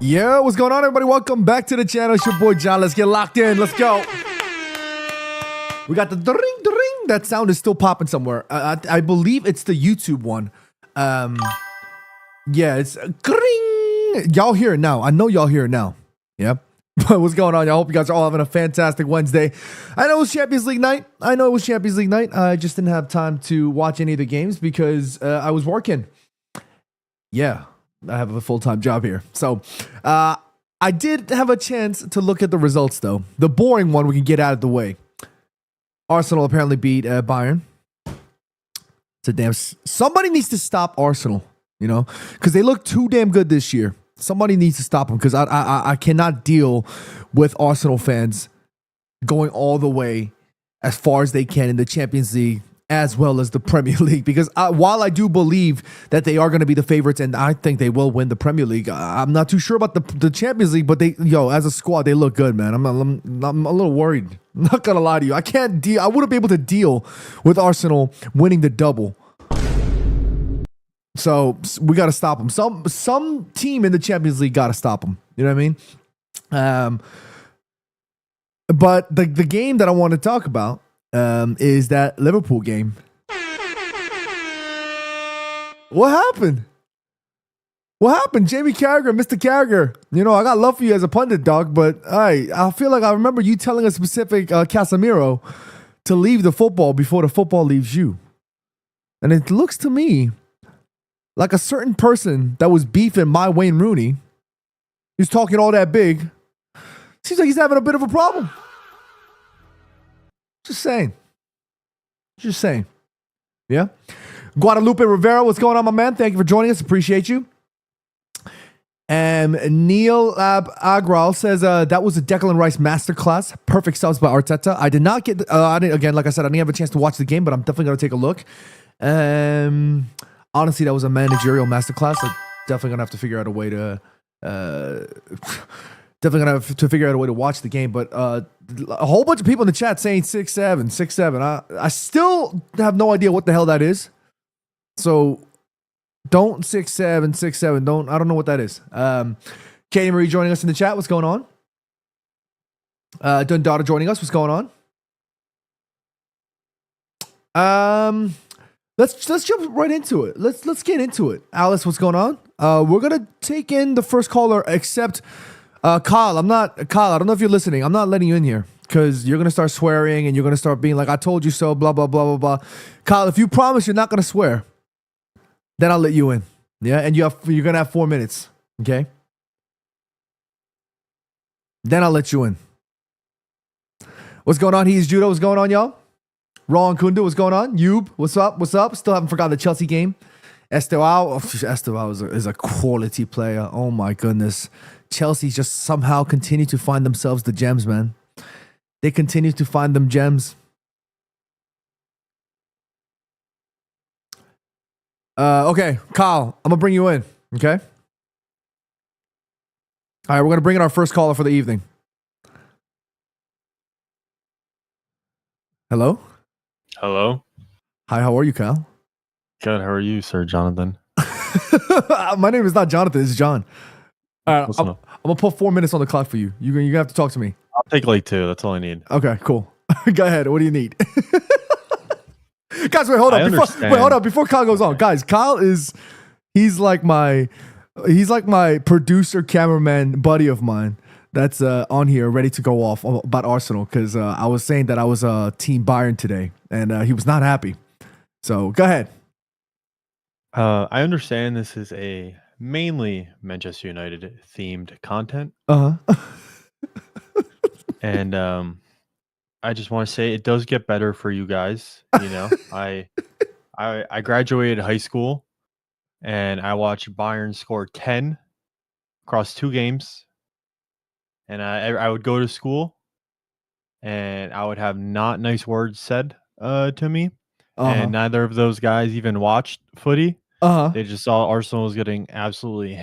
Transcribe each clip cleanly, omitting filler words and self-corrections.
Yeah, what's going on, everybody? Welcome back to the channel. It's your boy John. Let's get locked in. Let's go. We got the ring. That sound is still popping somewhere. I believe it's the YouTube one. Yeah, it's ring. Y'all hear it now. I know y'all hear it now. Yep. But what's going on? I hope you guys are all having a fantastic Wednesday. I know it was Champions League night. I just didn't have time to watch any of the games because I was working. Yeah. I have a full-time job here. So I did have a chance to look at the results, though. The boring one we can get out of the way. Arsenal apparently beat Bayern. It's a damn... Somebody needs to stop Arsenal, you know? Because they look too damn good this year. Somebody needs to stop them because I cannot deal with Arsenal fans going all the way as far as they can in the Champions League as well as the Premier League, because while I do believe that they are going to be the favorites and I think they will win the Premier League, I'm not too sure about the Champions League, but as a squad, they look good, man. I'm a little worried. I'm not going to lie to you. I wouldn't be able to deal with Arsenal winning the double. So we got to stop them. Some team in the Champions League got to stop them. You know what I mean? But the game that I want to talk about is that Liverpool game. What happened? What happened? Jamie Carragher, Mr. Carragher. You know, I got love for you as a pundit, dog, but I feel like I remember you telling a specific Casemiro to leave the football before the football leaves you. And it looks to me like a certain person that was beefing my Wayne Rooney, who's talking all that big, seems like he's having a bit of a problem. Just saying. Yeah. Guadalupe Rivera, what's going on, my man? Thank you for joining us. Appreciate you. And Neil Agrawal says that was a Declan Rice masterclass. Perfect subs by Arteta. I did not get, again, like I said, I didn't have a chance to watch the game, but I'm definitely going to take a look. Honestly, that was a managerial masterclass. I'm definitely going to have to figure out a way to... Definitely gonna have to figure out a way to watch the game, but a whole bunch of people in the chat saying 6-7. I still have no idea what the hell that is. So don't 6-7. I don't know what that is. Katie Marie joining us in the chat. What's going on? Dundada joining us. What's going on? Let's jump right into it. Let's get into it. Alice, what's going on? We're gonna take in the first caller, except. Kyle, I don't know if you're listening. I'm not letting you in here because you're going to start swearing and you're going to start being like, I told you so, blah, blah, blah, blah, blah. Kyle, if you promise you're not going to swear, then I'll let you in. Yeah. And you're going to have 4 minutes. Okay. Then I'll let you in. What's going on? He's Judo. What's going on, y'all? Ron Kundu. What's going on? Yub. What's up? Still haven't forgotten the Chelsea game. Estevao is a quality player. Oh my goodness. Chelsea just somehow continue to find themselves the gems, man. They continue to find them gems. Okay, Kyle, I'm going to bring you in, okay? All right, we're going to bring in our first caller for the evening. Hello? Hello? Hi, how are you, Kyle? Good, how are you, Sir Jonathan? My name is not Jonathan, it's John. All right, I'm going to put 4 minutes on the clock for you. You're going to have to talk to me. I'll take like 2. That's all I need. Okay, cool. Go ahead. What do you need? Guys, wait, hold up. Before Kyle goes on. Guys, Kyle he's like my producer, cameraman buddy of mine that's on here ready to go off about Arsenal because I was saying that I was Team Bayern today and he was not happy. So go ahead. I understand this is a mainly Manchester United themed content. And I just want to say it does get better for you guys. You know, I graduated high school and I watched Bayern score 10 across 2 games. And I would go to school and I would have not nice words said to me. And neither of those guys even watched footy. They just saw Arsenal was getting absolutely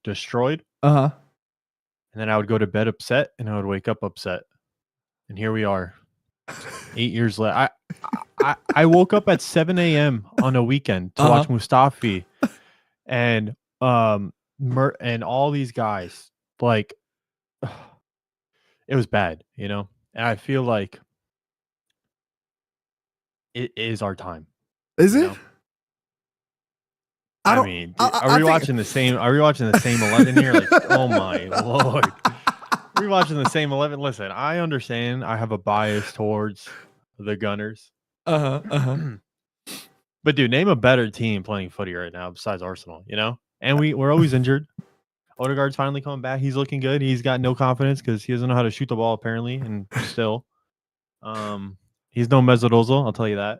destroyed. And then I would go to bed upset and I would wake up upset. And here we are 8 years later. I woke up at 7 a.m. on a weekend to watch Mustafi and all these guys like it was bad, and I feel like it is our time. Is You it? know? I I don't. mean, I are we think watching the same? Are we watching the same 11 here? Like, oh my lord, are we watching the same 11? Listen, I understand. I have a bias towards the Gunners, but dude, name a better team playing footy right now besides Arsenal. And we're always injured. Odegaard's finally coming back. He's looking good. He's got no confidence because he doesn't know how to shoot the ball apparently, and still, he's no Mesut Ozil. I'll tell you that.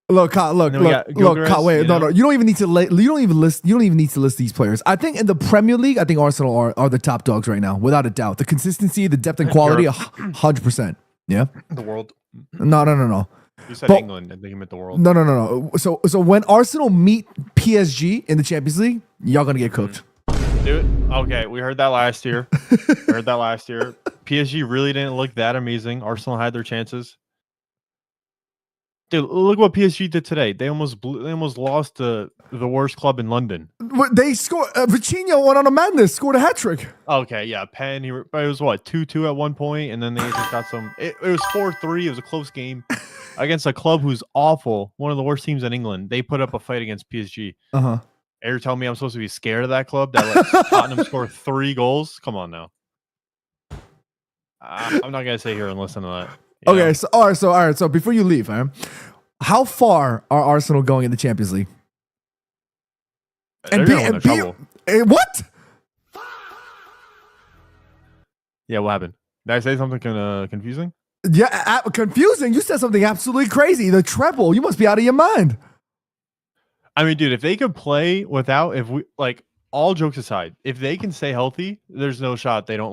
Look, Kyle, And then we got Gyökeres, Wait, no. You don't even need to. You don't even list. You don't even need to list these players. I think in the Premier League, I think Arsenal are the top dogs right now, without a doubt. The consistency, the depth and quality, 100%. Yeah. The world. No. You said But- England, and they meant the world. No. So when Arsenal meet PSG in the Champions League, y'all gonna get cooked. Dude, okay, we heard that last year. PSG really didn't look that amazing. Arsenal had their chances. Dude, look what PSG did today. They almost lost to the worst club in London. They scored. Vitinha went on a madness, scored a hat trick. Okay, yeah, Penn. It was what 2-2 at one point, and then they just got some. It was 4-3. It was a close game against a club who's awful, one of the worst teams in England. They put up a fight against PSG. And You're telling me I'm supposed to be scared of that club that let Tottenham score 3 goals? Come on now. I'm not gonna sit here and listen to that. you know? Okay, so all right. So before you leave, how far are Arsenal going in the Champions League? They're gonna win the treble. What? Yeah, what happened? Did I say something confusing? Yeah, confusing. You said something absolutely crazy. The treble. You must be out of your mind. I mean, dude, if they could play without, if we like, all jokes aside, if they can stay healthy, there's no shot they don't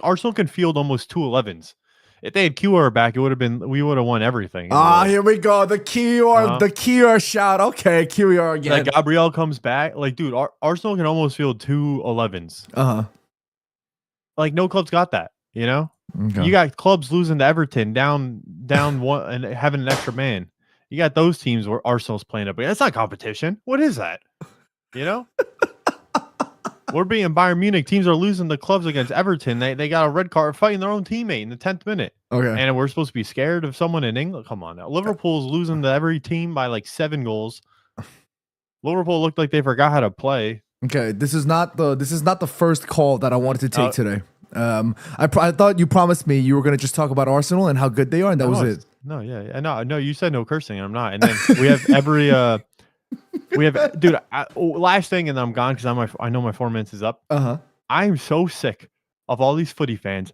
Arsenal can field almost 2 11s. If they had QR back, we would have won everything. Here we go. The QR shout. Okay, QR again. Like Gabriel comes back. Like, dude, Arsenal can almost field 2 11s. Like, no club's got that. Okay. You got clubs losing to Everton down one and having an extra man. You got those teams where Arsenal's playing up. That's not competition. What is that? We're being Bayern Munich. Teams are losing the clubs against Everton. They got a red card fighting their own teammate in the 10th minute. Okay. And we're supposed to be scared of someone in England? Come on now. Liverpool's losing to every team by like 7 goals. Liverpool looked like they forgot how to play. Okay. This is not the first call that I wanted to take today. I thought you promised me you were going to just talk about Arsenal and how good they are, and that was it. No, yeah. No, you said no cursing, and I'm not. And then we have dude, last thing, and then I'm gone because I know my 4 minutes is up. I'm so sick of all these footy fans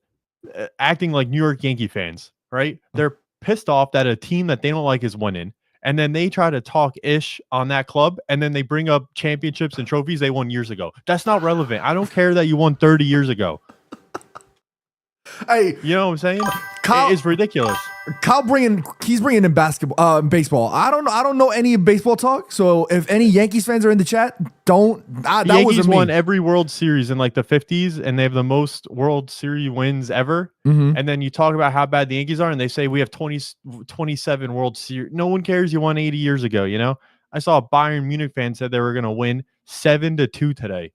acting like New York Yankee fans, right? They're pissed off that a team that they don't like is winning, and then they try to talk ish on that club, and then they bring up championships and trophies they won years ago. That's not relevant. I don't care that you won 30 years ago. Hey, you know what I'm saying? Kyle, it's ridiculous. Kyle he's bringing in baseball. I don't know any baseball talk. So if any Yankees fans are in the chat, that Yankees wasn't me. won every World Series in like the 50s, and they have the most World Series wins ever. And then you talk about how bad the Yankees are, and they say we have 27 World Series. No one cares. You won 80 years ago. I saw a Bayern Munich fan said they were going to win 7-2 today.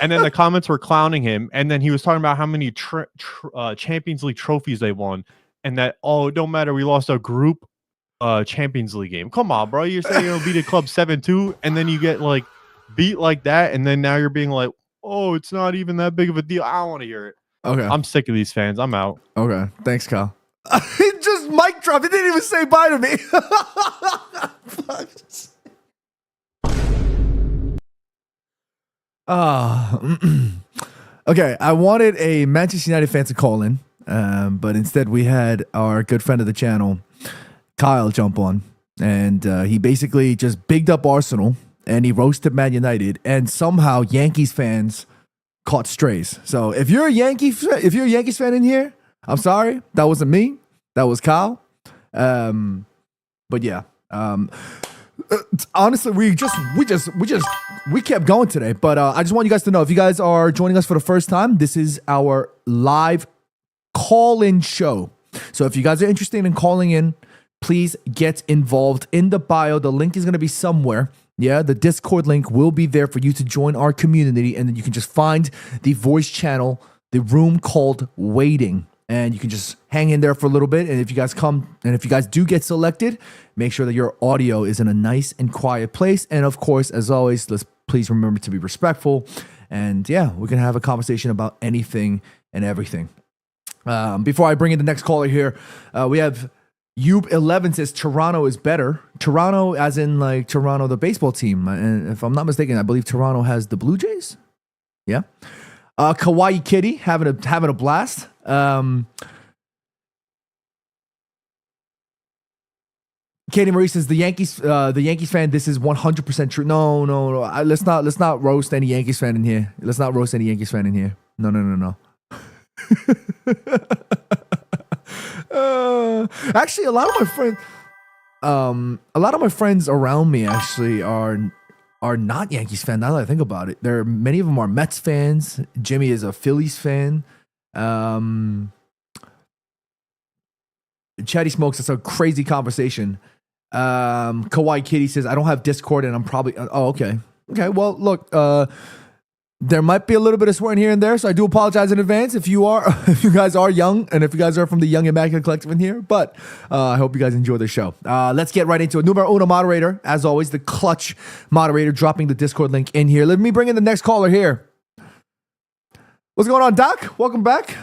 And then the comments were clowning him. And then he was talking about how many Champions League trophies they won. And that, it don't matter. We lost a group Champions League game. Come on, bro. You're saying you're going to beat a club 7-2. And then you get like beat like that. And then now you're being like, oh, it's not even that big of a deal. I don't want to hear it. Okay. I'm sick of these fans. I'm out. Okay. Thanks, Kyle. He just mic dropped. He didn't even say bye to me. Okay, I wanted a Manchester United fan to call in, but instead we had our good friend of the channel, Kyle, jump on, and he basically just bigged up Arsenal and he roasted Man United, and somehow Yankees fans caught strays. So if you're a Yankees fan in here, I'm sorry, that wasn't me, that was Kyle. But yeah. Honestly, we kept going today, but I just want you guys to know, if you guys are joining us for the first time, this is our live call-in show. So if you guys are interested in calling in, please get involved. In the bio, the link is going to be somewhere. Yeah, the Discord link will be there for you to join our community, and then you can just find the voice channel, the room called Waiting, and you can just hang in there for a little bit. And if you guys do get selected, make sure that your audio is in a nice and quiet place. And of course, as always, please remember to be respectful. And yeah, we can have a conversation about anything and everything. Before I bring in the next caller here, we have Ube11 says Toronto is better. Toronto, as in like Toronto, the baseball team. And if I'm not mistaken, I believe Toronto has the Blue Jays. Yeah. Kawaii Kitty having a blast. Katie Marie says the Yankees fan. This is 100% true. No. Let's not roast any Yankees fan in here. No. Actually, a lot of my friends around me actually are not Yankees fans. Now that I think about it, many of them are Mets fans. Jimmy is a Phillies fan. Chatty Smokes, that's a crazy conversation. Kawaii Kitty says, I don't have Discord and I'm probably... Oh, okay. Okay, well, look, there might be a little bit of swearing here and there, so I do apologize in advance if you guys are young, and if you guys are from the Young Immaculate Collective in here, but I hope you guys enjoy the show. Let's get right into it. Numero uno moderator, as always, the clutch moderator, dropping the Discord link in here. Let me bring in the next caller here. What's going on, Doc? Welcome back.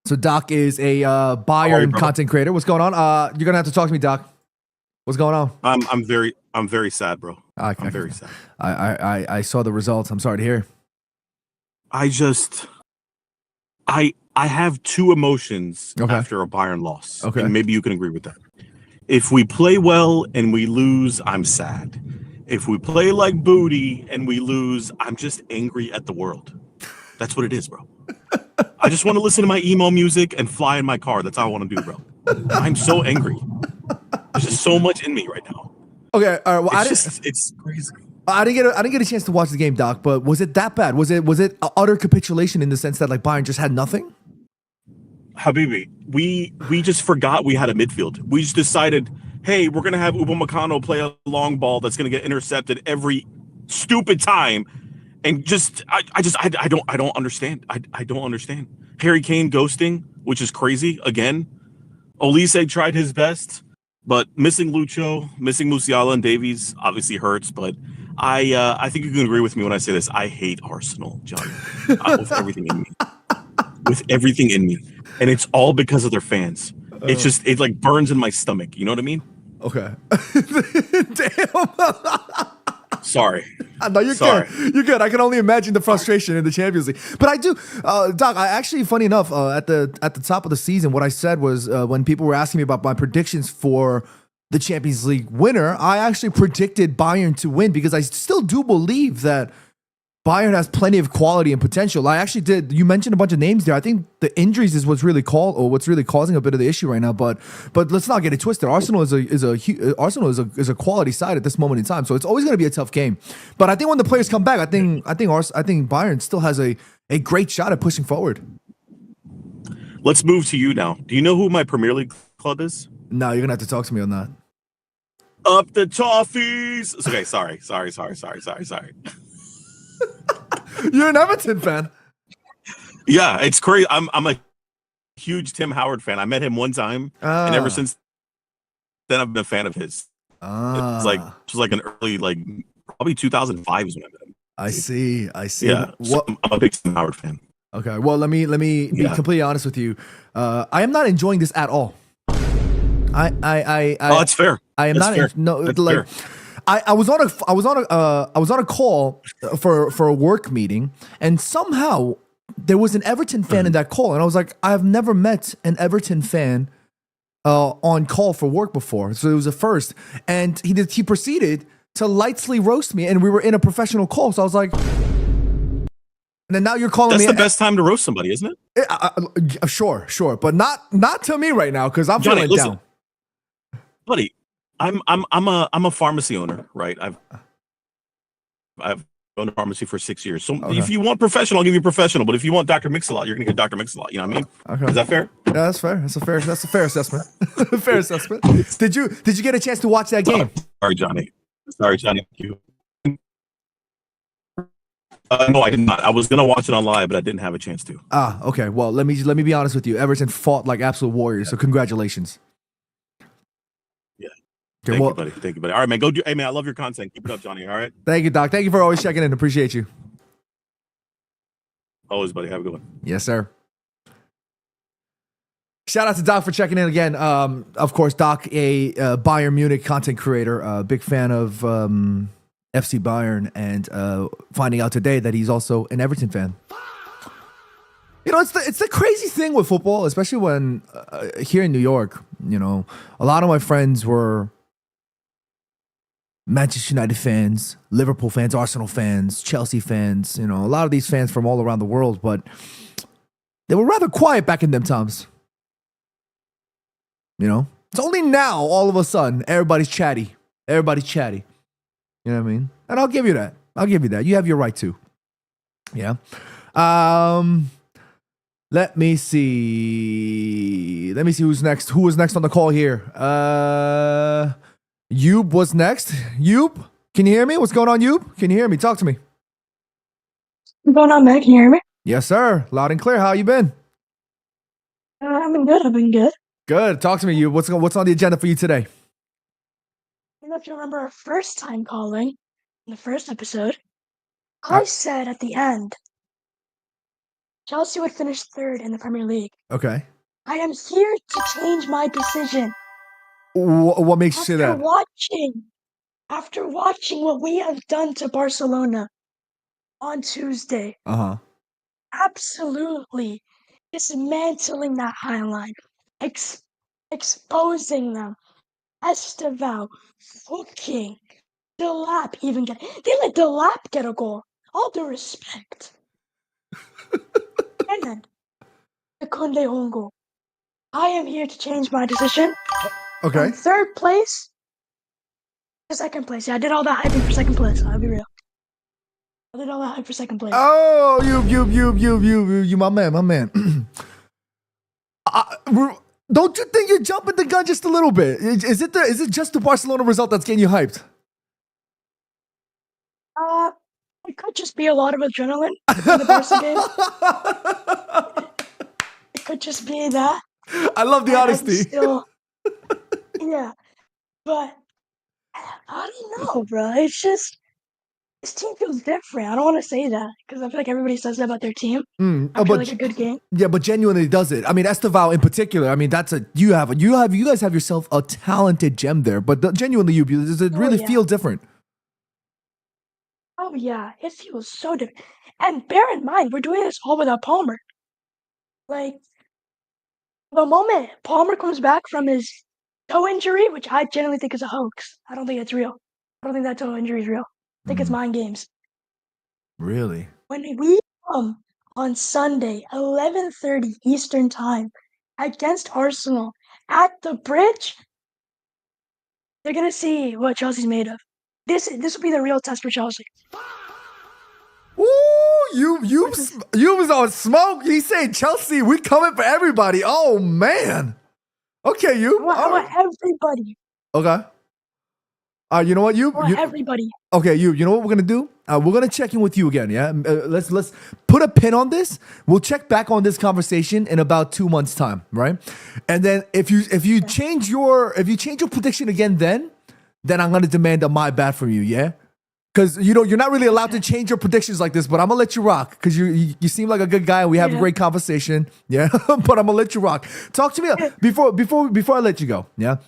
So Doc is a Bayern content creator. What's going on? You're gonna have to talk to me, Doc. What's going on? I'm very sad, bro. I'm very sad. I saw the results. I'm sorry to hear. I have two emotions after a Bayern loss. Okay. And maybe you can agree with that. If we play well and we lose, I'm sad. If we play like booty and we lose, I'm just angry at the world. That's what it is, bro. I just want to listen to my emo music and fly in my car. That's all I want to do, bro. I'm so angry. There's just so much in me right now. Okay, all right. Well, it's crazy. I didn't get a chance to watch the game, Doc. But was it that bad? Was it utter capitulation in the sense that like Bayern just had nothing? Habibi, we just forgot we had a midfield. We just decided, hey, we're gonna have Upamecano play a long ball that's gonna get intercepted every stupid time, and I don't understand. I don't understand. Harry Kane ghosting, which is crazy again. Olise tried his best, but missing Lucho, missing Musiala and Davies obviously hurts. But I think you can agree with me when I say this. I hate Arsenal, John, with everything in me. With everything in me. And it's all because of their fans. It like burns in my stomach. You know what I mean? Okay. Damn. Sorry. No, you're Sorry. good. You're good. I can only imagine the frustration in the Champions League. But I do, Doc. I actually, funny enough, at the top of the season, what I said was when people were asking me about my predictions for the Champions League winner, I actually predicted Bayern to win because I still do believe that Bayern has plenty of quality and potential. I actually did. You mentioned a bunch of names there. I think the injuries is what's really causing a bit of the issue right now. But let's not get it twisted. Arsenal is a quality side at this moment in time. So it's always going to be a tough game. But I think when the players come back, I think Bayern still has a great shot at pushing forward. Let's move to you now. Do you know who my Premier League club is? No, you're gonna have to talk to me on that. Up the Toffees. Okay, sorry. You're an Everton fan. Yeah, it's crazy. I'm a huge Tim Howard fan. I met him one time, and ever since then, I've been a fan of his. It was like an early, probably 2005 is when I met him. I see. Yeah, so I'm a big Tim Howard fan. Okay, well, let me be completely honest with you. I am not enjoying this at all. Oh, that's fair. I am that's not. Fair. No, that's like. Fair. I was on a call for a work meeting, and somehow there was an Everton fan in that call, and I was like, I've never met an Everton fan on call for work before, so it was a first. And he proceeded to lightly roast me, and we were in a professional call, so I was like, and then now you're calling me. That's the best time to roast somebody, isn't it? Sure, but not to me right now because I'm feeling down, buddy. I'm a pharmacy owner, right? I've owned a pharmacy for 6 years. So if you want professional, I'll give you professional. But if you want Dr. Mix-a-Lot, you're gonna get Dr. Mix-a-Lot. You know what I mean? Okay. Is that fair? that's fair. That's a fair assessment. Fair assessment. Did you get a chance to watch that game? Sorry, Johnny. Thank you. No, I did not. I was gonna watch it on live, but I didn't have a chance to. Okay. Well, let me be honest with you. Everton fought like absolute warriors, so congratulations. Yeah. Okay, Thank you, buddy. Thank you, buddy. All right, man. Go do. Hey, man. I love your content. Keep it up, Johnny. All right. Thank you, Doc. Thank you for always checking in. Appreciate you. Always, buddy. Have a good one. Yes, sir. Shout out to Doc for checking in again. Of course, Doc, a Bayern Munich content creator, big fan of FC Bayern, and finding out today that he's also an Everton fan. You know, it's the crazy thing with football, especially when here in New York, you know, a lot of my friends were Manchester United fans, Liverpool fans, Arsenal fans, Chelsea fans, you know, a lot of these fans from all around the world, but they were rather quiet back in them times. You know, it's only now, all of a sudden, everybody's chatty. Everybody's chatty. You know what I mean? And I'll give you that. You have your right to. Yeah. Let me see who's next. Who was next on the call here? Youb was next. Youb, can you hear me? What's going on, Youb? Can you hear me? Talk to me. What's going on, man? Can you hear me? Yes, sir. Loud and clear. How you been? I've been good. Good. Talk to me, Youb. What's on the agenda for you today? I don't know if you remember our first time calling in the first episode. I said at the end, Chelsea would finish third in the Premier League. Okay. I am here to change my decision. What makes you say that? After watching what we have done to Barcelona on Tuesday. Absolutely dismantling that high line. Exposing them. Estevao, Fooking, Delap they let Delap get a goal. All due respect. And then the Kunde Hongo. I am here to change my decision. Okay. From third place to second place. Yeah, I did all that hyping for second place. I'll be real. I did all that hype for second place. Oh, you, my man. Don't you think you're jumping the gun just a little bit? Is it just the Barcelona result that's getting you hyped? It could just be a lot of adrenaline in the Barca game. It could just be that. I love the honesty. Yeah, but I don't know, bro. It's just this team feels different. I don't want to say that because I feel like everybody says that about their team. After like a good game. Yeah, but genuinely does it. I mean, Estevao in particular. I mean, you guys have yourself a talented gem there. But genuinely, does it really feel different? Oh yeah, it feels so different. And bear in mind, we're doing this all without Palmer. Like the moment Palmer comes back from his toe injury, which I genuinely think is a hoax. I don't think it's real. I don't think that toe injury is real. I think it's mind games. Really? When we come on Sunday, 11:30 Eastern Time, against Arsenal at the Bridge, they're gonna see what Chelsea's made of. This will be the real test for Chelsea. Ooh, you was on smoke. He said Chelsea, we coming for everybody. Oh man. Okay, you. I want everybody. Okay. You know what, everybody. Okay, you know what we're gonna do? We're gonna check in with you again. Yeah, let's put a pin on this. We'll check back on this conversation in about 2 months' time, right? And then if you change your prediction again, then I'm gonna demand a my bad from you. Yeah, because you're not really allowed to change your predictions like this. But I'm gonna let you rock because you seem like a good guy and we have a great conversation. Yeah, but I'm gonna let you rock. Talk to me before I let you go. Yeah.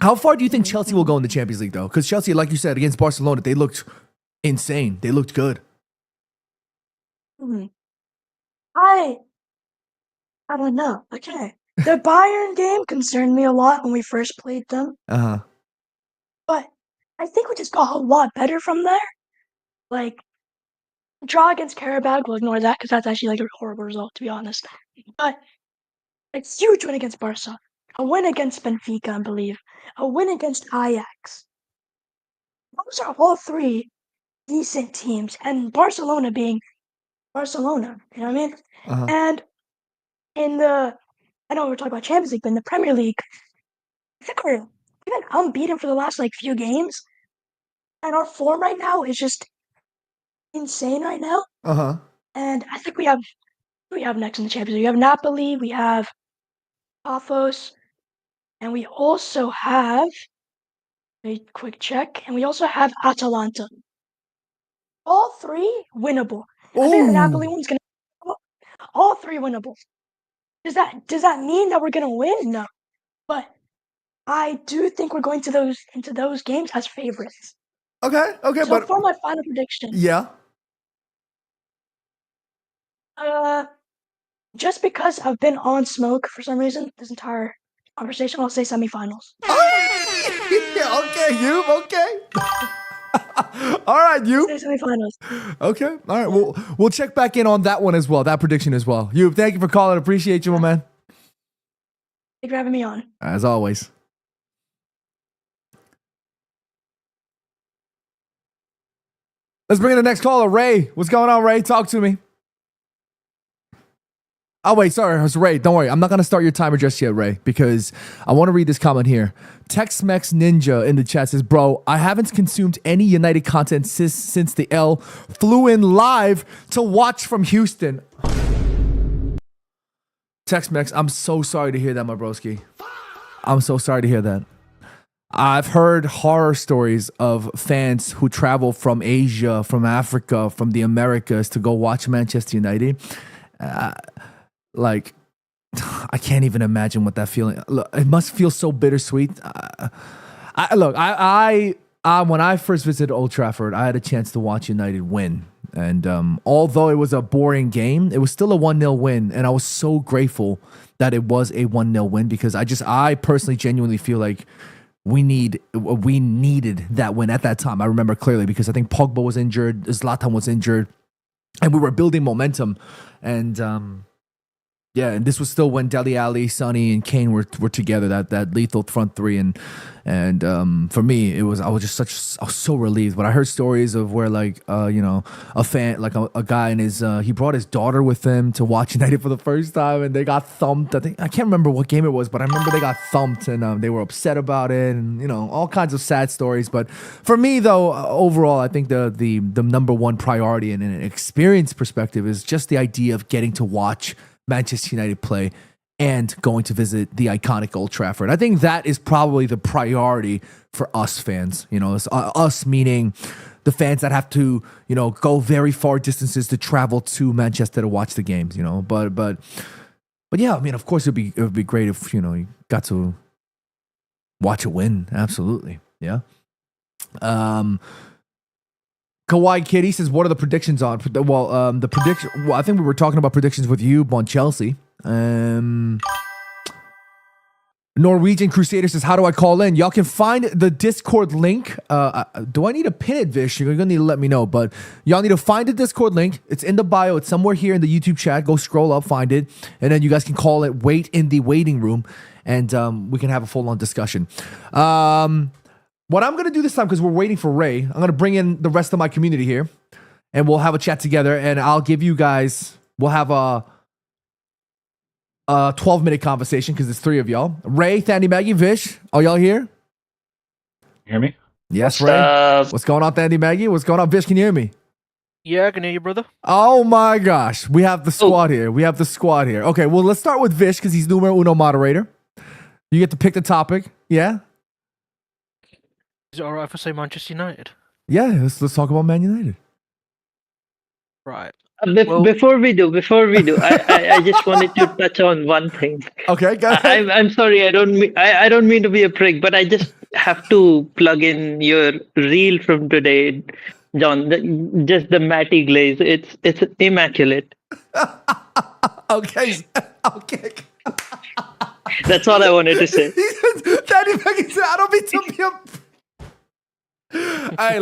How far do you think Chelsea will go in the Champions League, though? Because Chelsea, like you said, against Barcelona, they looked insane. They looked good. I don't know. Okay. The Bayern game concerned me a lot when we first played them. But I think we just got a lot better from there. Like, draw against Karabag, we'll ignore that because that's actually like a horrible result, to be honest. But a huge win against Barca. A win against Benfica, I believe. A win against Ajax. Those are all three decent teams. And Barcelona being Barcelona. You know what I mean? And in the I know we're talking about Champions League, but in the Premier League, I think we've been unbeaten for the last like few games, and our form right now is just insane right now. Uh-huh. And I think we have next in the Champions League. We have Napoli, we have Paphos, and we also have a quick check, and we also have Atalanta. All three winnable. I think the Napoli Oh, one's gonna all three winnable. Does that mean that we're gonna win? No. But I do think we're going to into those games as favorites. okay, So but for my final prediction, yeah. just because I've been on smoke for some reason this entire conversation, I'll say semifinals. Yeah, okay, you okay? All right, I'll you. say semifinals. Okay. All right. We'll check back in on that one as well, that prediction as well. You, thank you for calling. Appreciate you, my man. Thank you for having me on. As always. Let's bring in the next caller, Ray. What's going on, Ray? Talk to me. Oh, wait, sorry. It's Ray. Don't worry. I'm not going to start your timer just yet, Ray, because I want to read this comment here. Tex-Mex Ninja in the chat says, bro, I haven't consumed any United content since the L flew in live to watch from Houston. Tex-Mex, I'm so sorry to hear that, my broski. I'm so sorry to hear that. I've heard horror stories of fans who travel from Asia, from Africa, from the Americas to go watch Manchester United. Like, I can't even imagine what that feeling. Look, it must feel so bittersweet. When I first visited Old Trafford, I had a chance to watch United win, and although it was a boring game, it was still a 1-0 win, and I was so grateful that it was a 1-0 win because I personally genuinely feel like we needed that win at that time. I remember clearly because I think Pogba was injured, Zlatan was injured, and we were building momentum, and yeah, and this was still when Dele Alli, Sonny, and Kane were together. That lethal front three, and for me, I was so relieved. But I heard stories of where a fan, like a guy and he brought his daughter with him to watch United for the first time, and they got thumped. I can't remember what game it was, but I remember they got thumped, and they were upset about it, and all kinds of sad stories. But for me, though, overall, I think the number one priority in an experience perspective is just the idea of getting to watch Manchester United play and going to visit the iconic Old Trafford. I think that is probably the priority for us fans. Us meaning the fans that have to, go very far distances to travel to Manchester to watch the games. But yeah, I mean, of course, it would be great if you got to watch a win. Absolutely, yeah. Kawaii Kitty says, what are the predictions on? Well, the prediction. Well, I think we were talking about predictions with you on Chelsea. Norwegian Crusader says, how do I call in? Y'all can find the Discord link. Do I need to pin it, Vish? You're going to need to let me know. But y'all need to find the Discord link. It's in the bio. It's somewhere here in the YouTube chat. Go scroll up, find it. And then you guys can call it Wait in the Waiting Room. And we can have a full-on discussion. What I'm going to do this time, because we're waiting for Ray, I'm going to bring in the rest of my community here, and we'll have a chat together, and I'll give you guys, we'll have a 12-minute conversation, because it's three of y'all. Ray, Thandy, Maggie, Vish, are y'all here? You hear me? Yes, Ray. What's going on, Thandy, Maggie? What's going on, Vish? Can you hear me? Yeah, I can hear you, brother. Oh my gosh. We have the squad here. Okay, well, let's start with Vish, because he's numero uno moderator. You get to pick the topic. Yeah? Is it all right if I say Manchester United? Yeah, let's talk about Man United. Right. Before we do, I just wanted to touch on one thing. Okay, go ahead. I'm sorry, I don't mean to be a prick, but I just have to plug in your reel from today, John. Just the Matty glaze. It's immaculate. Okay. That's all I wanted to say. Daddy Maggie said, I don't mean to be a... I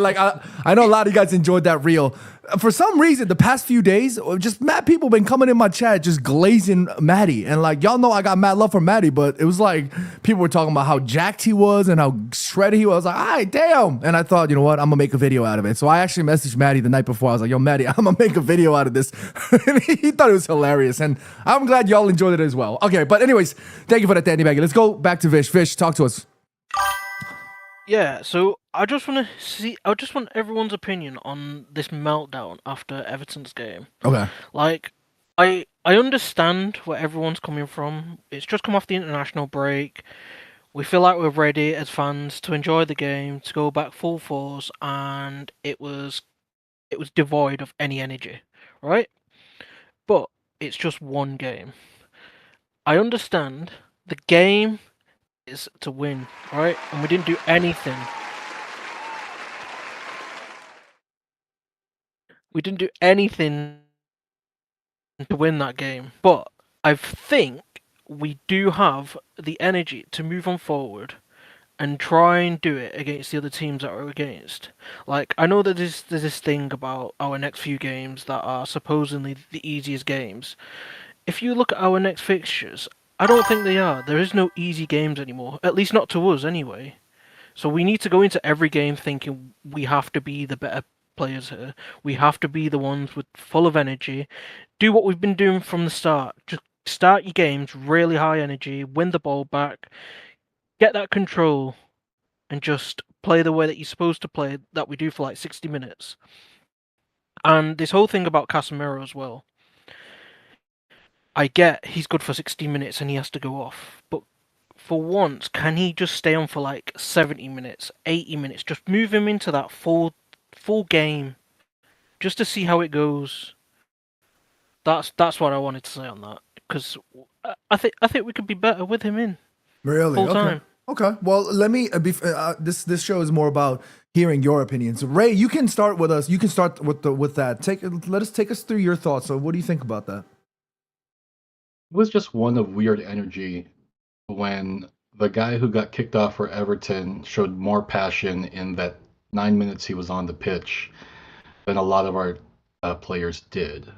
know a lot of you guys enjoyed that reel. for some reason, the past few days, just mad people been coming in my chat just glazing Maddie. And like, y'all know I got mad love for Maddie, but it was like people were talking about how jacked he was and how shredded he was. I was like, all right, damn. And I thought, you know what? I'm going to make a video out of it. So I actually messaged Maddie the night before. I was like, yo, Maddie, I'm going to make a video out of this. And he thought it was hilarious. And I'm glad y'all enjoyed it as well. Okay, but anyways, thank you for that, Danny Baggy. Let's go back to Vish. Vish, talk to us. Yeah, so I just want everyone's opinion on this meltdown after Everton's game. Okay. Like, I understand where everyone's coming from. It's just come off the international break. We feel like we're ready as fans to enjoy the game, to go back full force, and it was devoid of any energy, right? But it's just one game. I understand the game is to win, right? And we didn't do anything. We didn't do anything to win that game. But I think we do have the energy to move on forward and try and do it against the other teams that we're against. Like, I know that there's this thing about our next few games that are supposedly the easiest games. If you look at our next fixtures, I don't think they are. There is no easy games anymore, at least not to us anyway. So we need to go into every game thinking we have to be the better players here. We have to be the ones with full of energy. Do what we've been doing from the start. Just start your games really high energy, win the ball back, get that control, and just play the way that you're supposed to play, that we do for like 60 minutes. And this whole thing about Casemiro as well. I get he's good for 60 minutes and he has to go off, but for once, can he just stay on for like 70 minutes, 80 minutes? Just move him into that full game, just to see how it goes. That's what I wanted to say on that, because I think we could be better with him in. Really? Full Okay. time. Okay. Well, let me. This show is more about hearing your opinions. Ray, you can start with us. You can start with that. Take us through your thoughts. So, what do you think about that? It was just one of weird energy when the guy who got kicked off for Everton showed more passion in that 9 minutes he was on the pitch than a lot of our players did.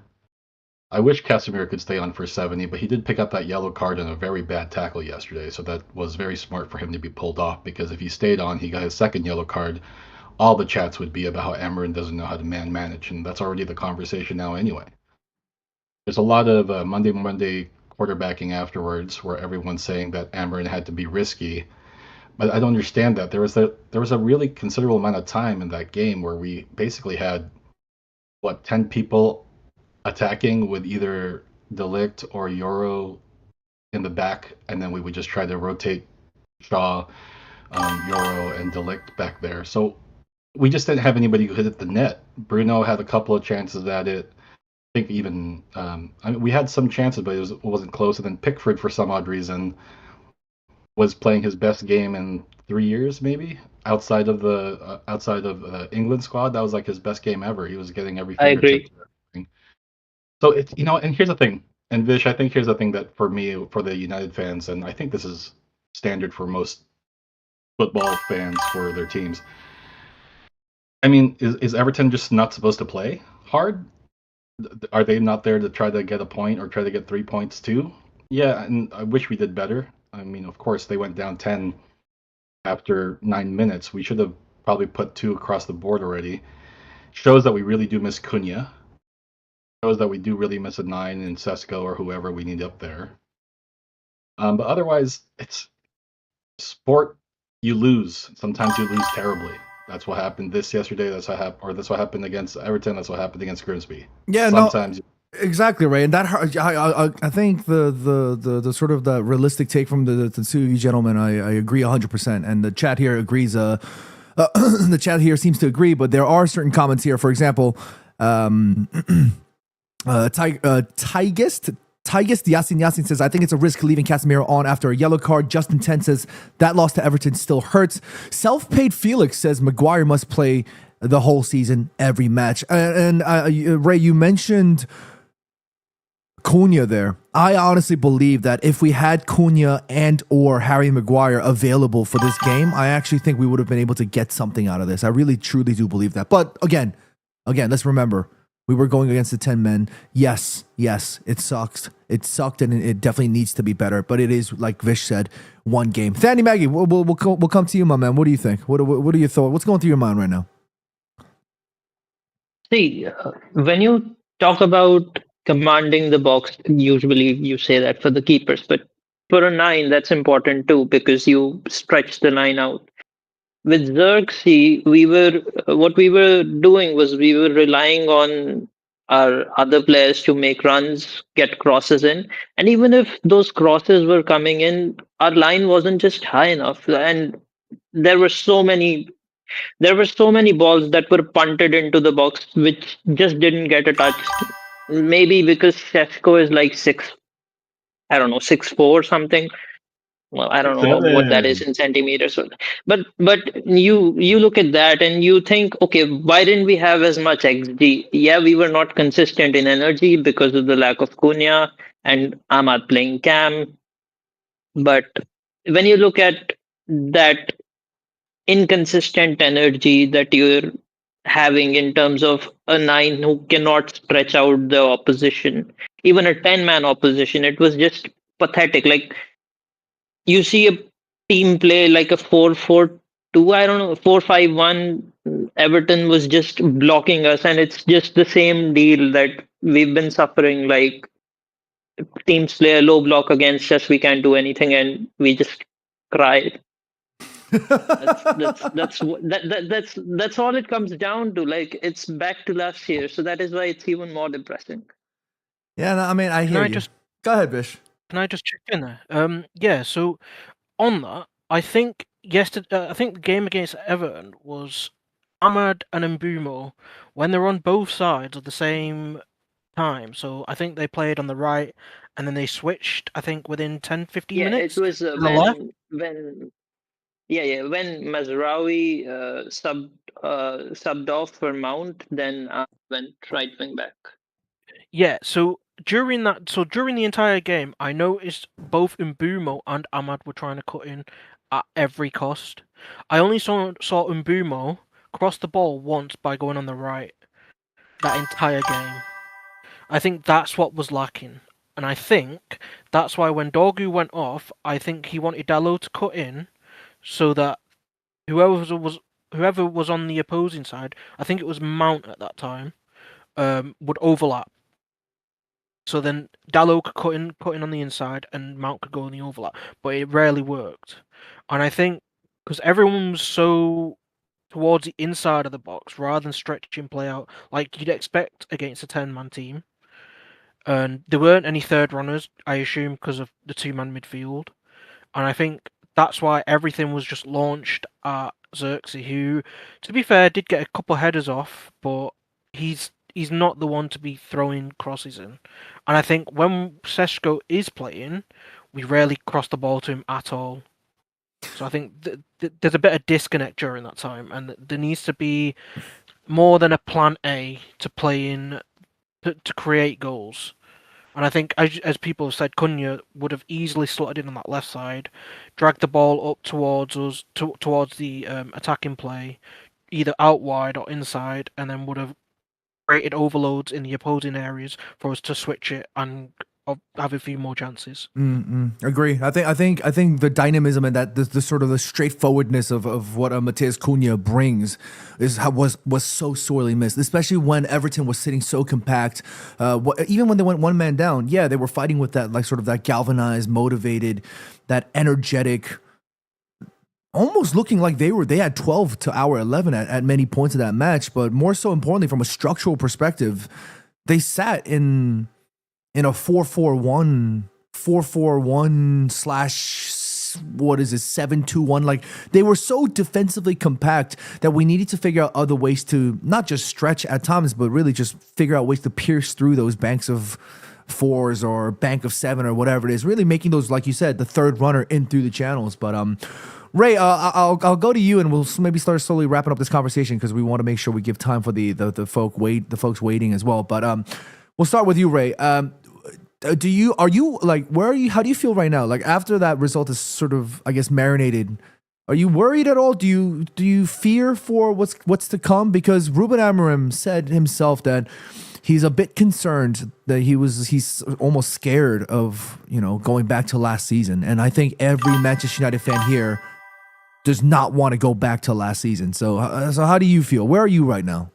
I wish Casemiro could stay on for 70, but he did pick up that yellow card in a very bad tackle yesterday, so that was very smart for him to be pulled off, because if he stayed on, he got his second yellow card, all the chats would be about how Amarin doesn't know how to manage, and that's already the conversation now anyway. There's a lot of Monday quarterbacking afterwards where everyone's saying that Amarin had to be risky, but I don't understand that. There was a really considerable amount of time in that game where we basically had 10 people attacking with either De Ligt or Euro in the back, and then we would just try to rotate Shaw, Euro, and De Ligt back there. So we just didn't have anybody who hit at the net. Bruno had a couple of chances at it. I think even we had some chances, but it wasn't close. And then Pickford, for some odd reason, was playing his best game in 3 years, maybe outside of the England squad. That was like his best game ever. He was getting everything. I agree. So it's and here's the thing, and Vish, I think here's the thing that for me, for the United fans, and I think this is standard for most football fans for their teams. I mean, is Everton just not supposed to play hard? Are they not there to try to get a point or try to get 3 points too? Yeah, and I wish we did better. I mean, of course, they went down 10 after 9 minutes. We should have probably put 2 across the board already. Shows that we really do miss Cunha. Shows that we do really miss a 9 in Sesko or whoever we need up there. But otherwise, it's sport. You lose. Sometimes you lose terribly. That's what happened yesterday. That's what happened against Everton. That's what happened against Grimsby. Yeah, sometimes. No, exactly, Ray. And that I think the sort of the realistic take from the two of you gentlemen, I agree 100%. And the chat here agrees. The chat here seems to agree, but there are certain comments here. For example, Tigist Yasin says, I think it's a risk leaving Casemiro on after a yellow card. Justin 10 says, that loss to Everton still hurts. Self-paid Felix says, Maguire must play the whole season, every match. And Ray, you mentioned Cunha there. I honestly believe that if we had Cunha and or Harry Maguire available for this game, I actually think we would have been able to get something out of this. I really, truly do believe that. But again, let's remember, We were going against the 10 men. Yes, it sucked. It sucked, and it definitely needs to be better. But it is, like Vish said, one game. Thanny Maggie, we'll come to you, my man. What do you think? What are your thoughts? What's going through your mind right now? See, when you talk about commanding the box, usually you say that for the keepers, but for a 9, that's important too because you stretch the line out. With Xerxes, what we were doing was we were relying on our other players to make runs, get crosses in, and even if those crosses were coming in, our line wasn't just high enough, and there were so many balls that were punted into the box which just didn't get a touch. Maybe because Sefko is like 6'4" or something. Well, I don't know what that is in centimeters, but you look at that and you think, okay, why didn't we have as much XG? Yeah, we were not consistent in energy because of the lack of Cunha and Ahmad playing cam. But when you look at that inconsistent energy that you're having in terms of a 9 who cannot stretch out the opposition, even a 10-man opposition, it was just pathetic. Like, you see a team play like a 4-4-2, I don't know, 4-5-1. Everton was just blocking us, and it's just the same deal that we've been suffering. Like, teams play a low block against us, we can't do anything, and we just cry. That's all it comes down to. Like, it's back to last year, so that is why it's even more depressing. Yeah, no, I mean, I hear you. Go ahead, Bish. Can I just check in there? Yeah. So on that, I think yesterday, I think the game against Everton was Ahmad and Mbumo when they're on both sides at the same time. So I think they played on the right, and then they switched. I think within 10-15 minutes. It was when Mazraoui subbed off for Mount, then went right wing back. Yeah, so during the entire game, I noticed both Mbumo and Ahmad were trying to cut in at every cost. I only saw Mbumo cross the ball once by going on the right that entire game. I think that's what was lacking. And I think that's why when Dorgu went off, I think he wanted Dalot to cut in so that whoever was on the opposing side, I think it was Mount at that time, would overlap. So then Dalot could cut in on the inside, and Mount could go in the overlap, but it rarely worked. And I think because everyone was so towards the inside of the box rather than stretching play out like you'd expect against a 10-man team, and there weren't any third runners, I assume, because of the 2-man midfield. And I think that's why everything was just launched at Xerxes, who, to be fair, did get a couple headers off, but he's not the one to be throwing crosses in. And I think when Seshko is playing, we rarely cross the ball to him at all. So I think there's a bit of disconnect during that time, and there needs to be more than a plan A to play in to create goals. And I think, as people have said, Cunha would have easily slotted in on that left side, dragged the ball up towards us, towards the attacking play, either out wide or inside, and then would have created overloads in the opposing areas for us to switch it and have a few more chances. Agree. I think the dynamism and that the sort of the straightforwardness of what Matheus Cunha brings was so sorely missed, especially when Everton was sitting so compact. Even when they went one man down, yeah, they were fighting with that, like, sort of that galvanized, motivated, that energetic, almost looking like they had 12 to our 11 at many points of that match. But more so importantly, from a structural perspective, they sat in a 4-4-1 / what is it, 7-2-1. Like, they were so defensively compact that we needed to figure out other ways to not just stretch at times, but really just figure out ways to pierce through those banks of 4s or bank of 7 or whatever it is, really making those, like you said, the third runner in through the channels. But Ray, I'll go to you, and we'll maybe start slowly wrapping up this conversation because we want to make sure we give time for the folks waiting as well. But we'll start with you, Ray. How do you feel right now? Like, after that result is sort of, I guess, marinated, are you worried at all? Do you fear for what's to come? Because Ruben Amorim said himself that he's a bit concerned that he's almost scared of, going back to last season. And I think every Manchester United fan here does not want to go back to last season. So how do you feel? Where are you right now?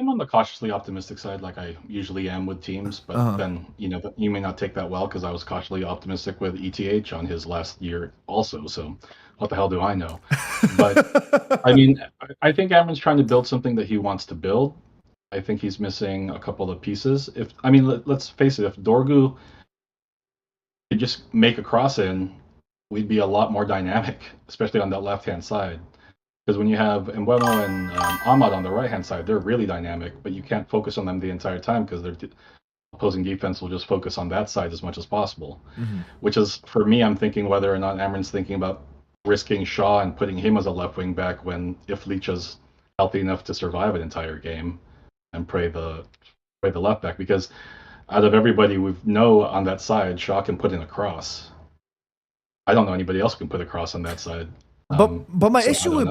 I'm on the cautiously optimistic side, like I usually am with teams, but then you may not take that well because I was cautiously optimistic with ETH on his last year also. So what the hell do I know? But I mean, I think Amrin's trying to build something that he wants to build. I think he's missing a couple of pieces. Let's face it, if Dorgu could just make a cross in, we'd be a lot more dynamic, especially on that left-hand side. Because when you have Mbeumo and Ahmad on the right-hand side, they're really dynamic, but you can't focus on them the entire time because their opposing defense will just focus on that side as much as possible. Mm-hmm. Which is, for me, I'm thinking whether or not Amrin's thinking about risking Shaw and putting him as a left wing back if Leach's healthy enough to survive an entire game and pray the left back. Because out of everybody we know on that side, Shaw can put in a cross. I don't know anybody else who can put a cross on that side. My issue with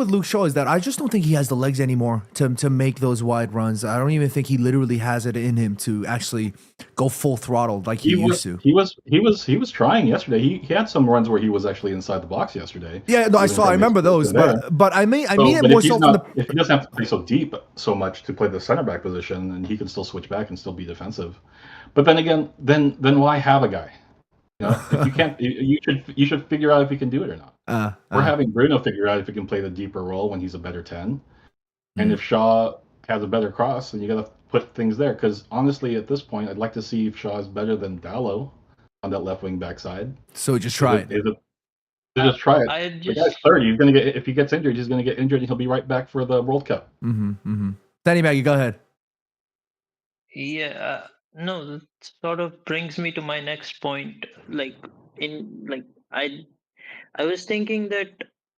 Luke Shaw is that I just don't think he has the legs anymore to make those wide runs. I don't even think he literally has it in him to actually go full throttle like he used to. He was trying yesterday. He had some runs where he was actually inside the box yesterday. Yeah, no, I remember those. But I mean it more so from if he doesn't have to play so deep so much to play the center back position, and he can still switch back and still be defensive. But then again, then why have a guy? If you can't, you should figure out if you can do it or not. We're having Bruno figure out if he can play the deeper role when he's a better 10. And if Shaw has a better cross, then you got to put things there. Because honestly, at this point, I'd like to see if Shaw is better than Dalot on that left wing back side. So just try it. Just try it. The guy's 30. He's gonna get, if he gets injured, he's going to get injured, and he'll be right back for the World Cup. Danny Maggie, go ahead. Yeah. No, that sort of brings me to my next point. I was thinking that,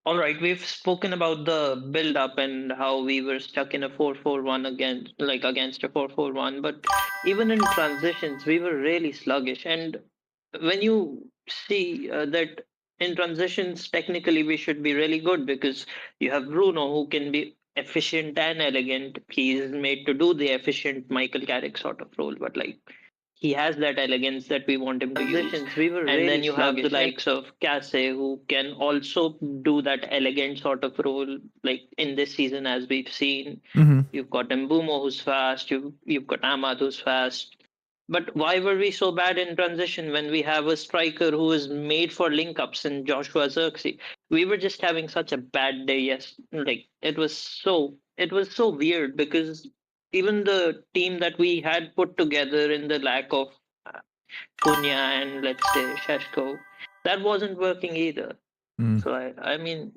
all right, we've spoken about the build up and how we were stuck in a 4-4-1 against a 4-4-1, but even in transitions we were really sluggish. And when you see that in transitions, technically we should be really good because you have Bruno who can be efficient and elegant. He is made to do the efficient Michael Carrick sort of role, but he has that elegance that we want him to use. And then you have the likes of Kassé who can also do that elegant sort of role, like in this season as we've seen. You've got Mbeumo who's fast, you've got Ahmad who's fast. But why were we so bad in transition when we have a striker who is made for link-ups in Joshua Zirkzee? We were just having such a bad day. Yes, it was so weird because even the team that we had put together in the lack of Cunha and let's say Šeško, that wasn't working either. So I mean,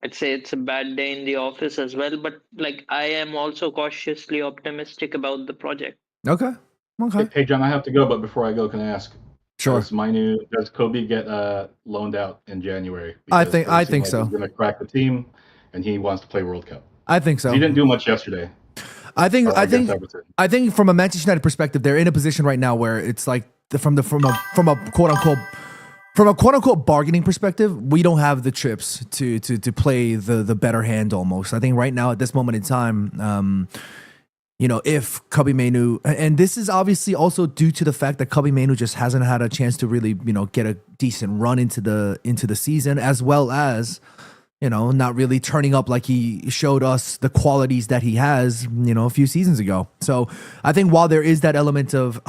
I'd say it's a bad day in the office as well. But I am also cautiously optimistic about the project. Okay. Hey, John, I have to go, but before I go, can I ask? Sure. Does Kobe get loaned out in January? I think so. He's going to crack the team, and he wants to play World Cup. I think so. He didn't do much yesterday. I think from a Manchester United perspective, they're in a position right now where it's like from a quote unquote bargaining perspective, we don't have the chips to play the better hand almost. I think right now at this moment in time. If Kobbie Mainoo, and this is obviously also due to the fact that Kobbie Mainoo just hasn't had a chance to really, get a decent run into the season, as well as, not really turning up like he showed us the qualities that he has, a few seasons ago. So I think while there is that element of,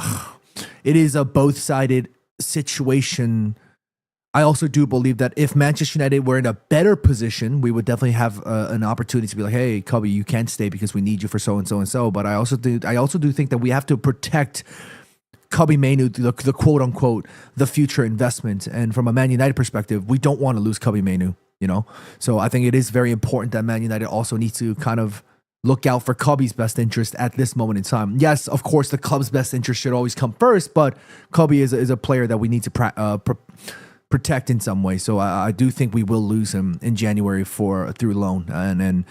it is a both-sided situation, I also do believe that if Manchester United were in a better position, we would definitely have an opportunity to be like, "Hey, Kobbie, you can't stay because we need you for so and so and so." But I also do think that we have to protect Kobbie Mainoo, the quote unquote the future investment. And from a Man United perspective, we don't want to lose Kobbie Mainoo. So I think it is very important that Man United also needs to kind of look out for Kobbie's best interest at this moment in time. Yes, of course, the club's best interest should always come first, but Kobbie is a player that we need to protect in some way. So I do think we will lose him in January through loan, and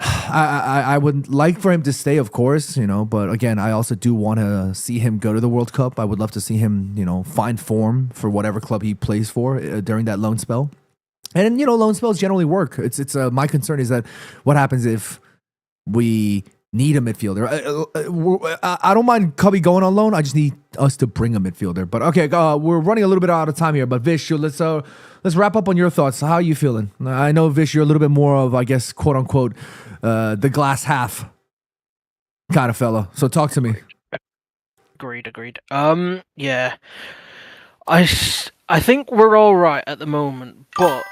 I would like for him to stay, of course, but again, I also do want to see him go to the World Cup. I would love to see him, find form for whatever club he plays for during that loan spell. And loan spells generally work. It's my concern is that what happens if we need a midfielder. I don't mind Cubby going on loan. I just need us to bring a midfielder. But okay, we're running a little bit out of time here. But Vish, let's wrap up on your thoughts. How are you feeling? I know, Vish, you're a little bit more of, I guess, quote unquote, the glass half kind of fella. So talk to me. Agreed. Yeah, I think we're all right at the moment, but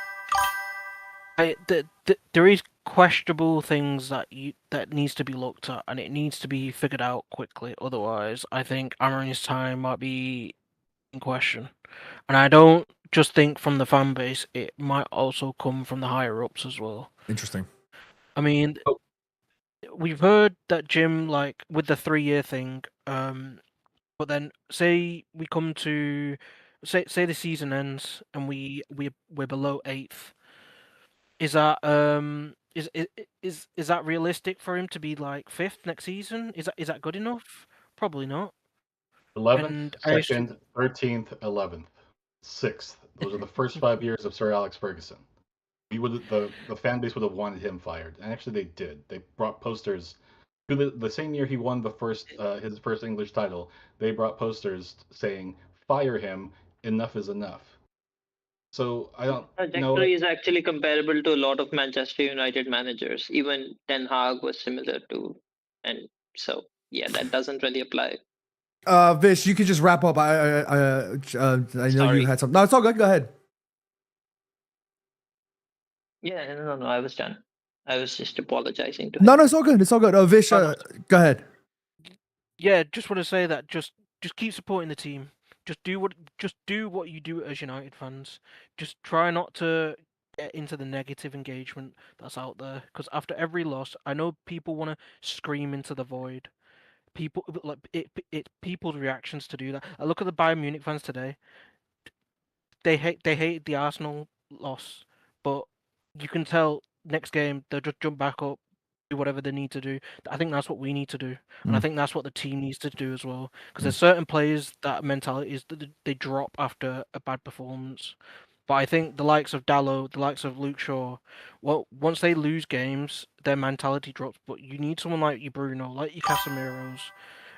there is questionable things that needs to be looked at, and it needs to be figured out quickly. Otherwise, I think Amorim's time might be in question, and I don't just think from the fan base; it might also come from the higher ups as well. Interesting. I mean, we've heard that Jim, like with the 3-year thing, but then say we come to say the season ends and we're below 8th. Is that is that realistic for him to be like 5th next season? Is that good enough? Probably not. 11th, 2nd, 13th, 11th, 6th. Those are the first 5 years of Sir Alex Ferguson. The fan base would have wanted him fired, and actually they did. They brought posters. The same year he won his first English title, they brought posters saying, "Fire him, enough is enough." So I don't know. Trajectory is actually comparable to a lot of Manchester United managers. Even Ten Hag was similar to, and so yeah, that doesn't really apply. Vish, you could just wrap up. I know Sorry. you had something. No, it's all good. Go ahead. Yeah, no, I was done. I was just apologizing to No, him. it's all good. It's all good. Vish, go ahead. Yeah, just want to say that just keep supporting the team. Just do what you do as United fans. Just try not to get into the negative engagement that's out there. Because after every loss, I know people want to scream into the void. People like it. People's reactions to do that. I look at the Bayern Munich fans today. They hate the Arsenal loss, but you can tell next game they'll just jump back up, do whatever they need to do. I think that's what we need to do, and I think that's what the team needs to do as well. Because there's certain players that mentality is that they drop after a bad performance. But I think the likes of Dallo, the likes of Luke Shaw, well, once they lose games, their mentality drops. But you need someone like your Bruno, like your Casemiro's,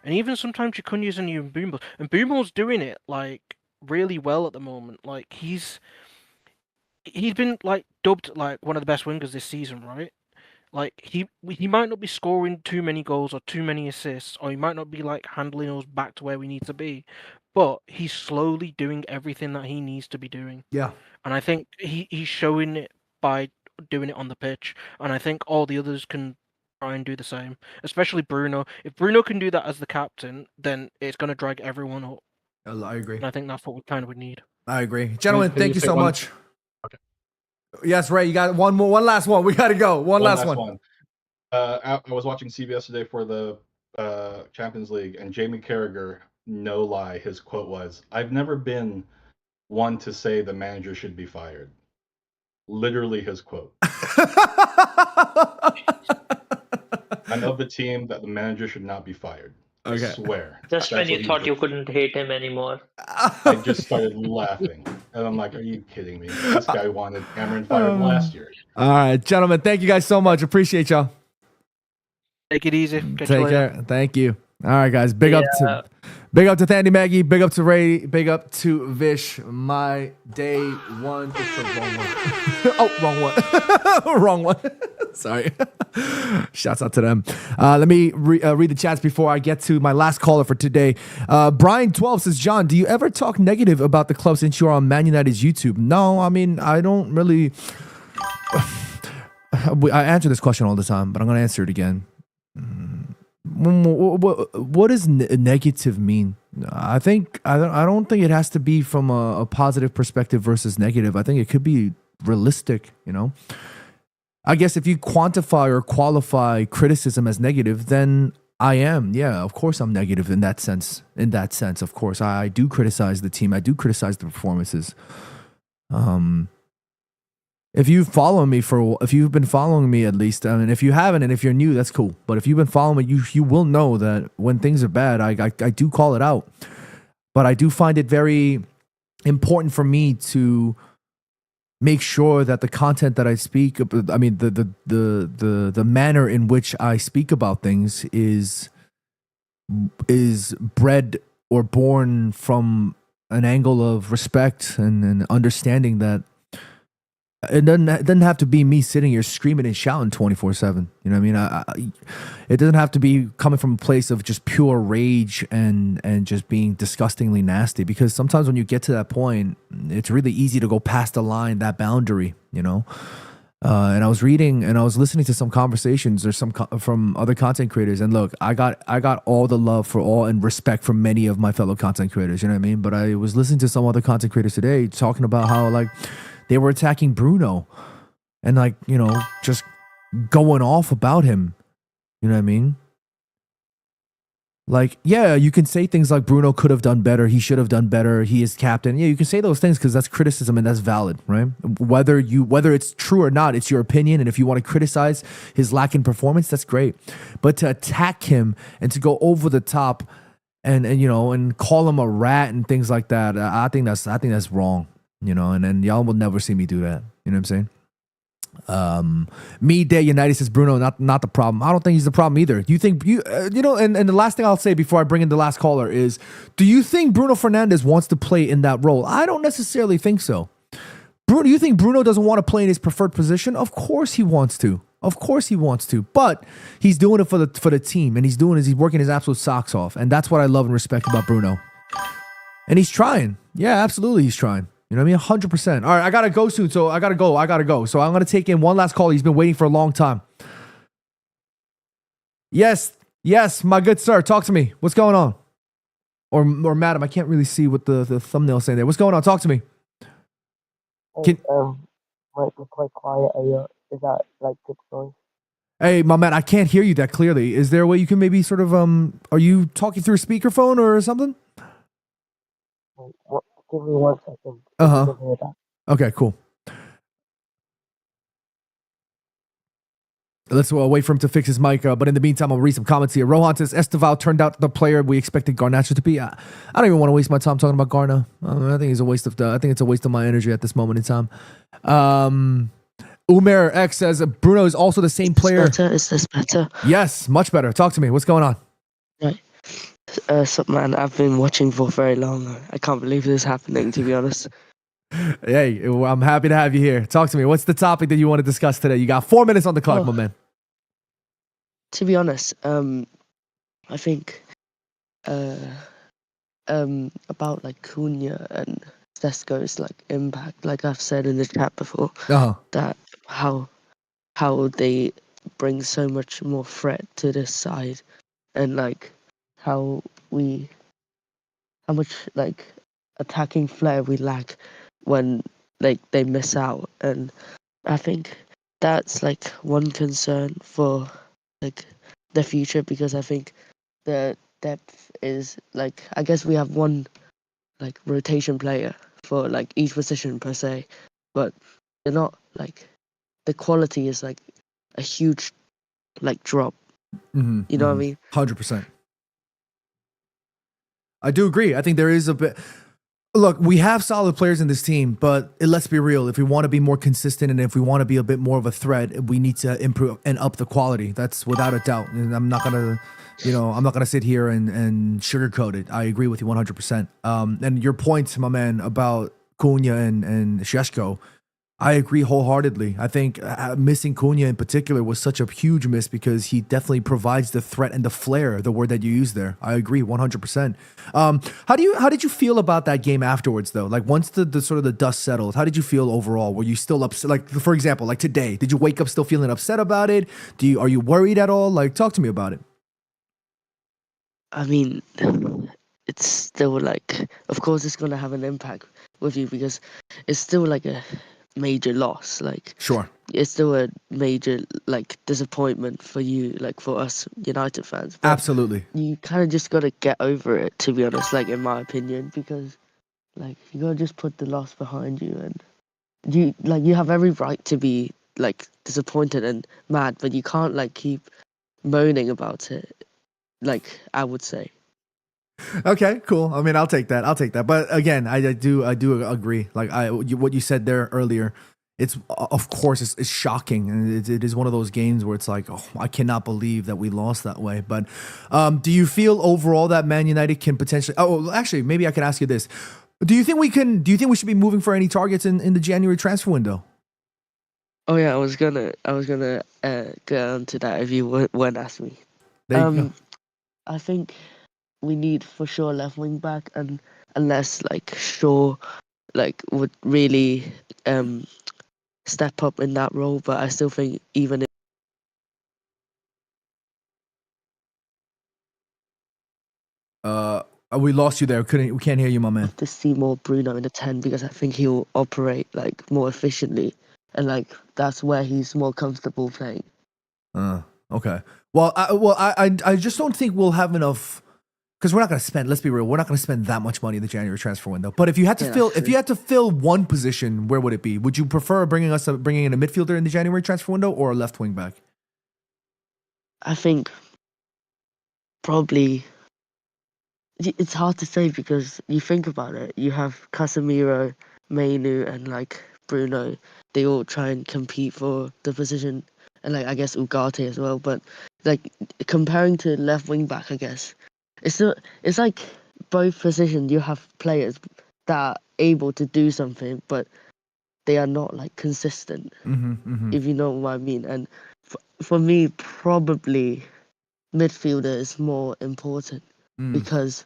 and even sometimes your Cunhas and your Mbeumo. And Mbeumo's doing it like really well at the moment. Like he's been like dubbed like one of the best wingers this season, right? Like he might not be scoring too many goals or too many assists, or he might not be like handling us back to where we need to be, but he's slowly doing everything that he needs to be doing. Yeah. And I think he's showing it by doing it on the pitch, and I think all the others can try and do the same, especially Bruno. If Bruno can do that as the captain, then it's going to drag everyone up. I agree. And I think that's what we kind of would need. I agree. Gentlemen, Can thank you you say so one- much. Okay. Yes, Ray, you got one last one. We got to go. One last one. I was watching CBS today for the Champions League, and Jamie Carragher, no lie, his quote was, "I've never been one to say the manager should be fired." Literally his quote. I love the team that the manager should not be fired. Okay. I swear. Just That's when what you he thought did. you couldn't hate him anymore. I just started laughing. And I'm like, are you kidding me? This guy wanted Cameron fired last year. All right, gentlemen, thank you guys so much. Appreciate y'all. Take it easy. Catch you Take later. care. Thank you. All right, guys. Big up to Thandy Maggie. Big up to Ray. Big up to Vish. My day one. It's the wrong one. Oh, wrong one. Wrong one. Sorry. Shouts out to them. Let me read the chats before I get to my last caller for today. Brian12 says, John, do you ever talk negative about the club since you're on Man United's YouTube? No, I mean, I don't really. I answer this question all the time, but I'm going to answer it again. What does negative mean? I don't think it has to be from a positive perspective versus negative. I think it could be realistic, you know. I guess if you quantify or qualify criticism as negative, then I am. Yeah, of course I'm negative in that sense. Of course, I do criticize the team. I do criticize the performances. If you've been following me at least, I mean, if you haven't and if you're new, that's cool. But if you've been following me, you will know that when things are bad, I do call it out. But I do find it very important for me to make sure that the content that I speak, I mean the manner in which I speak about things is bred or born from an angle of respect and understanding that it doesn't have to be me sitting here screaming and shouting 24/7. You know what I mean? It doesn't have to be coming from a place of just pure rage and just being disgustingly nasty. Because sometimes when you get to that point, it's really easy to go past the line, that boundary. You know. And I was reading and I was listening to some conversations or from other content creators. And look, I got all the love for all and respect for many of my fellow content creators. You know what I mean? But I was listening to some other content creators today talking about how like they were attacking Bruno and like, you know, just going off about him. You know what I mean? Like, yeah, you can say things like Bruno could have done better. He should have done better. He is captain. Yeah, you can say those things because that's criticism and that's valid, right? Whether it's true or not, it's your opinion. And if you want to criticize his lack in performance, that's great. But to attack him and to go over the top and you know and call him a rat and things like that, I think that's wrong. You know, and y'all will never see me do that. You know what I'm saying? Me Day United says Bruno not the problem. I don't think he's the problem either. Do you think you know? And the last thing I'll say before I bring in the last caller is, do you think Bruno Fernandes wants to play in that role? I don't necessarily think so. Do you think Bruno doesn't want to play in his preferred position? Of course he wants to. Of course he wants to. But he's doing it for the team, and he's working his absolute socks off, and that's what I love and respect about Bruno. And he's trying. Yeah, absolutely, he's trying. You know what I mean? 100%. All right, I got to go soon, so I got to go. So I'm going to take in one last call. He's been waiting for a long time. Yes, my good sir. Talk to me. What's going on? Or madam, I can't really see what the thumbnail is saying there. What's going on? Talk to me. Might be quite quiet. Is that like good choice? Hey, my man, I can't hear you that clearly. Is there a way you can maybe sort of, are you talking through a speakerphone or something? What? Give me 1 second. Okay, cool. Let's wait for him to fix his mic. But in the meantime, I'll read some comments here. Rohan says Esteval turned out the player we expected Garnacho to be. I don't even want to waste my time talking about Garna. I think it's a waste of my energy at this moment in time. Umer X says Bruno is also the same player. Is this better? Yes, much better. Talk to me. What's going on? Right. Man, I've been watching for very long. I can't believe this is happening, to be honest. Hey, I'm happy to have you here. Talk to me. What's the topic that you want to discuss today? You got 4 minutes on the clock, my man. To be honest, I think about like Cunha and Sesko's like impact, like I've said in the chat before, that how they bring so much more threat to this side, and like how much like attacking flair we lack when like they miss out. And I think that's like one concern for like the future, because I think the depth is like, I guess we have one like rotation player for like each position per se, but they're not like, the quality is like a huge like drop. You know what I mean? 100%. I do agree. I think there is a bit. Look, we have solid players in this team, but let's be real. If we want to be more consistent and if we want to be a bit more of a threat, we need to improve and up the quality. That's without a doubt. And I'm not gonna sit here and sugarcoat it. I agree with you 100%. And your point, my man, about Cunha and Šeško, I agree wholeheartedly. I think missing Cunha in particular was such a huge miss because he definitely provides the threat and the flair, the word that you used there. I agree 100%. How did you feel about that game afterwards though? Like once the sort of the dust settled, how did you feel overall? Were you still upset? Like for example, like today, did you wake up still feeling upset about it? Are you worried at all? Like talk to me about it. I mean, it's still like, of course it's going to have an impact with you because it's still like a major loss. Like, sure, it's still a major like disappointment for you, like for us United fans. But absolutely, you kind of just got to get over it, to be honest, like in my opinion, because like you got to just put the loss behind you, and you have every right to be like disappointed and mad, but you can't like keep moaning about it, like I would say. Okay, cool. I mean, I'll take that. But again, I do agree. Like what you said there earlier, it's of course it's shocking, and it is one of those games where it's like, oh, I cannot believe that we lost that way. But do you feel overall that Man United can potentially? Oh, actually, maybe I can ask you this: Do you think we should be moving for any targets in the January transfer window? Oh yeah, I was gonna get onto that if you weren't asking me. There you go. I think we need for sure left wing back, and unless like Shaw would really step up in that role, but I still think even if we lost you there. We can't hear you, my man. to see more Bruno in the 10, because I think he'll operate like more efficiently, and like that's where he's more comfortable playing. Okay. Well, I just don't think we'll have enough, because we're not going to spend. Let's be real. We're not going to spend that much money in the January transfer window. But if you had to fill one position, where would it be? Would you prefer bringing in a midfielder in the January transfer window or a left wing back? I think probably it's hard to say, because you think about it. You have Casemiro, Mainu, and like Bruno. They all try and compete for the position, and like I guess Ugarte as well. But like comparing to left wing back, I guess it's like both positions. You have players that are able to do something, but they are not like consistent. If you know what I mean. And for me, probably midfielder is more important, because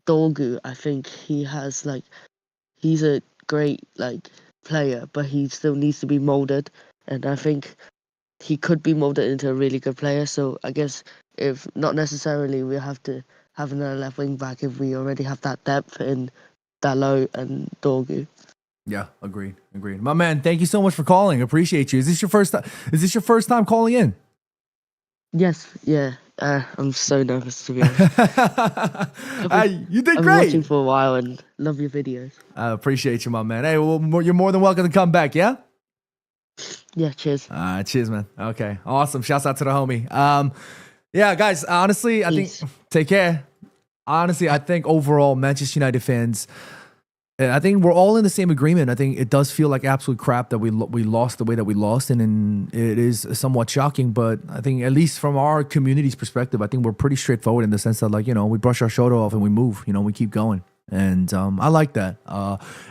Dorgu, I think he's a great like player, but he still needs to be molded, and I think he could be molded into a really good player. So I guess if not necessarily, we have to have another left wing back if we already have that depth in Dalot and Dorgu. Yeah, agreed. My man, thank you so much for calling. Appreciate you. Is this your first time calling in? Yes, yeah. I'm so nervous, to be honest. You did I've been great. watching for a while and love your videos. I appreciate you, my man. Hey, well, you're more than welcome to come back, yeah? Yeah, cheers. Cheers, man. Okay, awesome. Shouts out to the homie. Yeah, guys, honestly, I think, take care. Honestly, I think overall, Manchester United fans, I think we're all in the same agreement. I think it does feel like absolute crap that we lost the way that we lost, and it is somewhat shocking. But I think, at least from our community's perspective, I think we're pretty straightforward in the sense that, like, we brush our shoulder off and we move. We keep going, and I like that.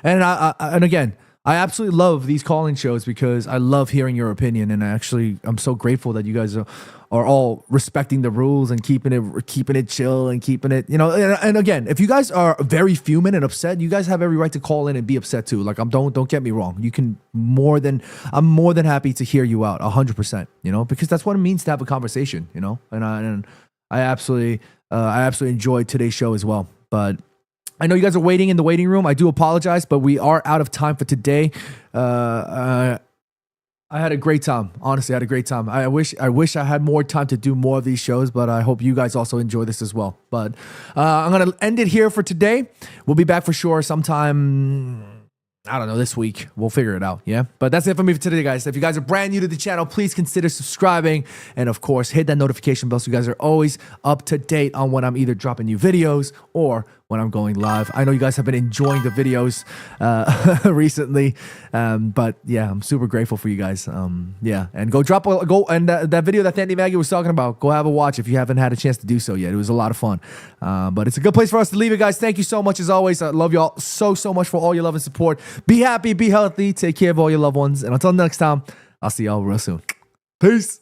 And again, I absolutely love these calling shows because I love hearing your opinion, and I'm so grateful that you guys are all respecting the rules and keeping it chill and keeping it, and again, if you guys are very fuming and upset, you guys have every right to call in and be upset too. Like, don't get me wrong. I'm more than happy to hear you out 100%, because that's what it means to have a conversation, and I absolutely enjoyed today's show as well. But I know you guys are waiting in the waiting room. I do apologize, but we are out of time for today. I had a great time. Honestly, I had a great time. I wish I had more time to do more of these shows, but I hope you guys also enjoy this as well. But I'm going to end it here for today. We'll be back for sure sometime, I don't know, this week. We'll figure it out, yeah? But that's it for me for today, guys. If you guys are brand new to the channel, please consider subscribing. And, of course, hit that notification bell so you guys are always up to date on when I'm either dropping new videos or when I'm going live. I know you guys have been enjoying the videos recently, but yeah, I'm super grateful for you guys. Yeah, and that video that Andy Maggie was talking about, go have a watch if you haven't had a chance to do so yet. It was a lot of fun, but it's a good place for us to leave it, guys. Thank you so much as always. I love y'all so much for all your love and support. Be happy, be healthy, take care of all your loved ones, and until next time, I'll see y'all real soon. Peace.